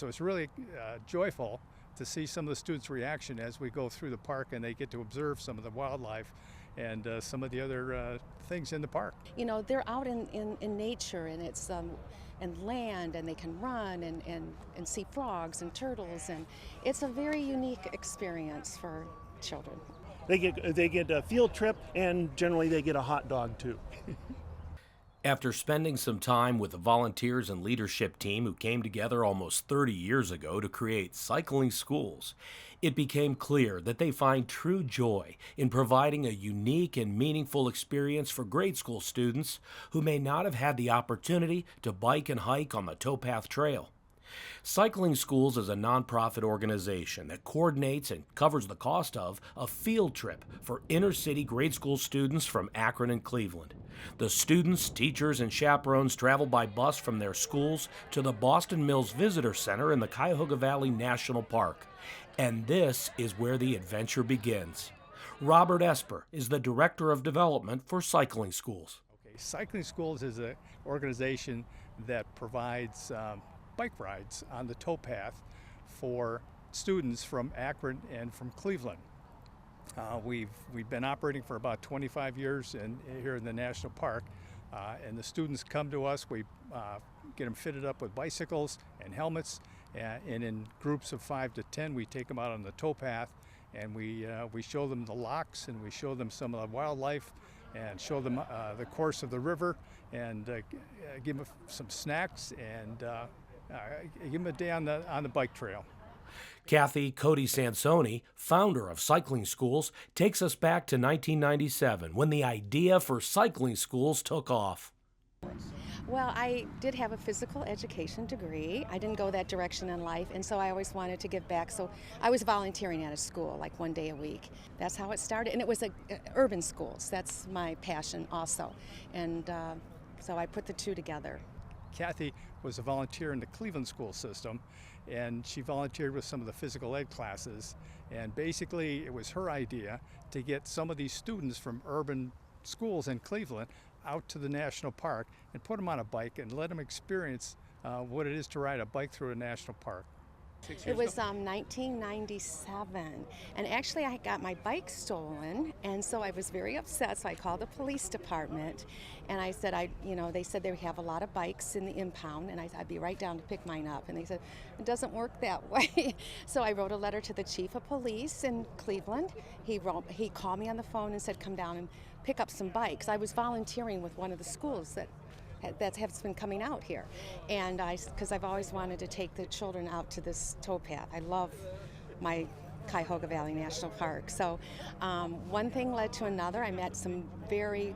So it's really joyful to see some of the students' reaction as we go through the park and they get to observe some of the wildlife and some of the other things in the park. You know, they're out in nature, and it's and land, and they can run and see frogs and turtles, and it's a very unique experience for children. They get a field trip, and generally they get a hot dog too. After spending some time with the volunteers and leadership team who came together almost 30 years ago to create Cycling Schools, it became clear that they find true joy in providing a unique and meaningful experience for grade school students who may not have had the opportunity to bike and hike on the Towpath Trail. Cycling Schools is a nonprofit organization that coordinates and covers the cost of a field trip for inner-city grade school students from Akron and Cleveland. The students, teachers, and chaperones travel by bus from their schools to the Boston Mills Visitor Center in the Cuyahoga Valley National Park. And this is where the adventure begins. Robert Esper is the Director of Development for Cycling Schools. Okay, Cycling Schools is an organization that provides bike rides on the towpath for students from Akron and from Cleveland. We've been operating for about 25 years here in the national park, and the students come to us. We get them fitted up with bicycles and helmets, and in groups of 5 to 10 we take them out on the towpath, and we show them the locks, and we show them some of the wildlife, and show them the course of the river, and give them some snacks, and give them a day on the bike trail. Kathy Cody Sansoni, founder of Cycling Schools, takes us back to 1997 when the idea for Cycling Schools took off. Well, I did have a physical education degree. I didn't go that direction in life, and so I always wanted to give back. So I was volunteering at a school, like one day a week. That's how it started, and it was urban schools. That's my passion also, and so I put the two together. Kathy was a volunteer in the Cleveland school system, and she volunteered with some of the physical ed classes, and basically it was her idea to get some of these students from urban schools in Cleveland out to the national park and put them on a bike and let them experience what it is to ride a bike through a national park. It was 1997, and actually I got my bike stolen, and so I was very upset. So I called the police department, and I said, they said they have a lot of bikes in the impound, and I'd be right down to pick mine up. And they said, it doesn't work that way. So I wrote a letter to the chief of police in Cleveland. He called me on the phone and said, come down and pick up some bikes. I was volunteering with one of the schools that has been coming out here, and because I've always wanted to take the children out to this towpath. I love my Cuyahoga Valley National Park. So one thing led to another. I met some very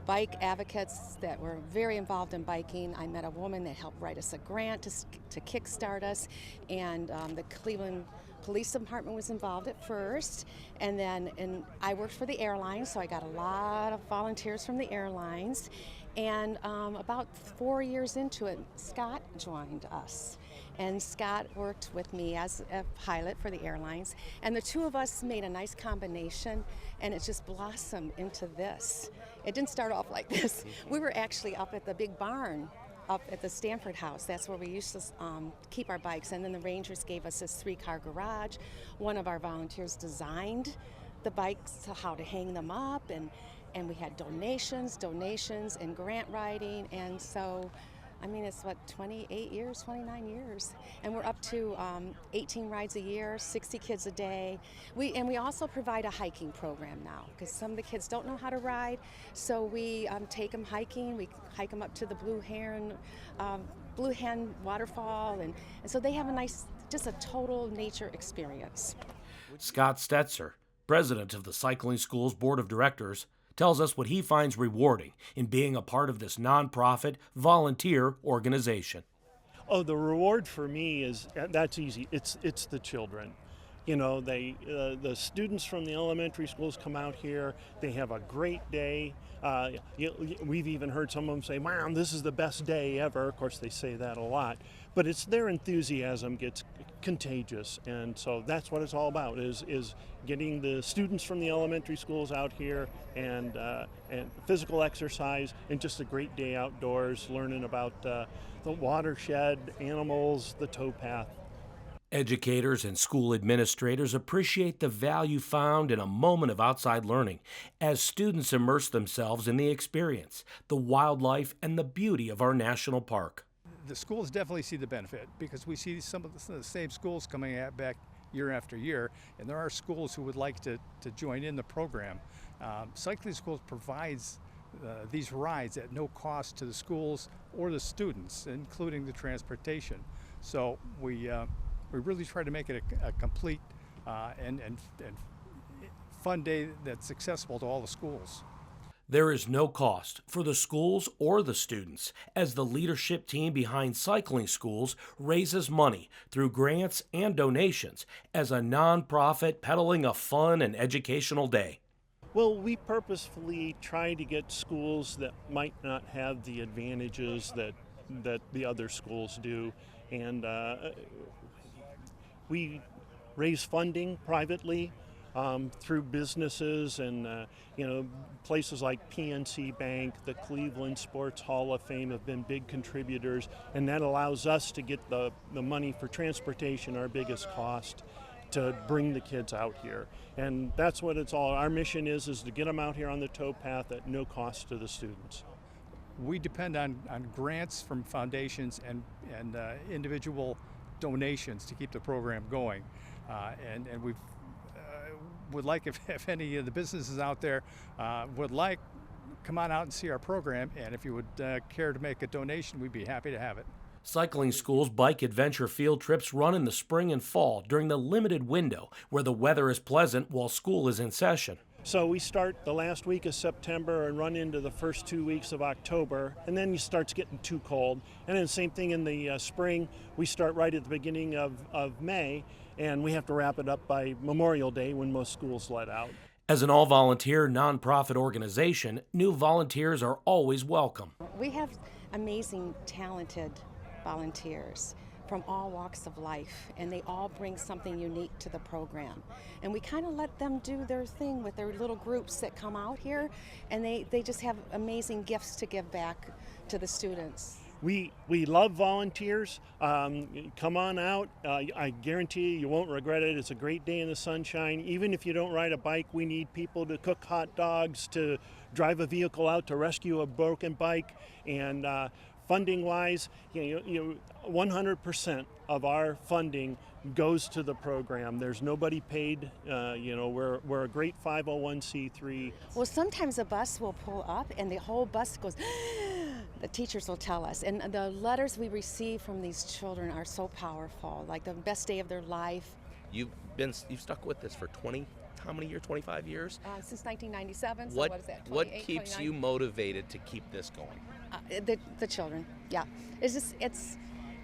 bike advocates that were very involved in biking. I met a woman that helped write us a grant to kickstart us, and the Cleveland Police Department was involved at first, and I worked for the airlines, so I got a lot of volunteers from the airlines. And about 4 years into it, Scott joined us. And Scott worked with me as a pilot for the airlines. And the two of us made a nice combination, and it just blossomed into this. It didn't start off like this. We were actually up at the big barn up at the Stanford House. That's where we used to keep our bikes. And then the Rangers gave us this 3-car garage. One of our volunteers designed the bikes, how to hang them up, and we had donations, and grant writing, and so, I mean, it's 29 years, and we're up to 18 rides a year, 60 kids a day. We also provide a hiking program now, because some of the kids don't know how to ride, so we take them hiking. We hike them up to the Blue Heron waterfall, and so they have just a total nature experience. Scott Stetzer, president of the Cycling Schools Board of Directors, tells us what he finds rewarding in being a part of this nonprofit volunteer organization. Oh, the reward for me that's easy. It's the children. You know, the students from the elementary schools come out here. They have a great day. We've even heard some of them say, "Mom, this is the best day ever." Of course, they say that a lot. but it's their enthusiasm gets contagious, and so that's what it's all about, is getting the students from the elementary schools out here, and physical exercise, and just a great day outdoors, learning about the watershed, animals, the towpath. Educators and school administrators appreciate the value found in a moment of outside learning as students immerse themselves in the experience, the wildlife, and the beauty of our national park. The schools definitely see the benefit because we see some of the same schools coming back year after year, and there are schools who would like to join in the program. Cycling Schools provides these rides at no cost to the schools or the students, including the transportation. So we really try to make it a complete and fun day that's accessible to all the schools. There is no cost for the schools or the students as the leadership team behind Cycling Schools raises money through grants and donations as a nonprofit peddling a fun and educational day. Well, we purposefully try to get schools that might not have the advantages that the other schools do, and we raise funding privately through businesses and places like PNC Bank, the Cleveland Sports Hall of Fame have been big contributors, and that allows us to get the money for transportation, our biggest cost, to bring the kids out here. And that's what it's all. Our mission is to get them out here on the towpath at no cost to the students. We depend on grants from foundations and individual donations to keep the program going, and we would like if any of the businesses out there would like, come on out and see our program, and if you would care to make a donation, we'd be happy to have it. Cycling Schools bike adventure field trips run in the spring and fall during the limited window where the weather is pleasant while school is in session. So we start the last week of September and run into the first 2 weeks of October, and then it starts getting too cold. And then same thing in the spring, we start right at the beginning of May, and we have to wrap it up by Memorial Day when most schools let out. As an all-volunteer nonprofit organization, new volunteers are always welcome. We have amazing, talented volunteers from all walks of life, and they all bring something unique to the program. And we kind of let them do their thing with their little groups that come out here, and they just have amazing gifts to give back to the students. We love volunteers. Come on out. I guarantee you won't regret it. It's a great day in the sunshine. Even if you don't ride a bike, we need people to cook hot dogs, to drive a vehicle out to rescue a broken bike, and funding-wise, 100% of our funding goes to the program. There's nobody paid. We're a great 501c3. Well, sometimes a bus will pull up and the whole bus goes, the teachers will tell us. And the letters we receive from these children are so powerful, like the best day of their life. You've stuck with this for 20, how many years, 25 years? Since 1997, so what is that, what keeps 29? you motivated to keep this going? The children, yeah.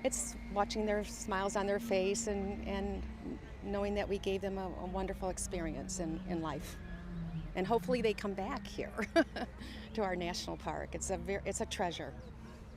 It's watching their smiles on their face and knowing that we gave them a wonderful experience in life. And hopefully they come back here to our national park. It's a treasure.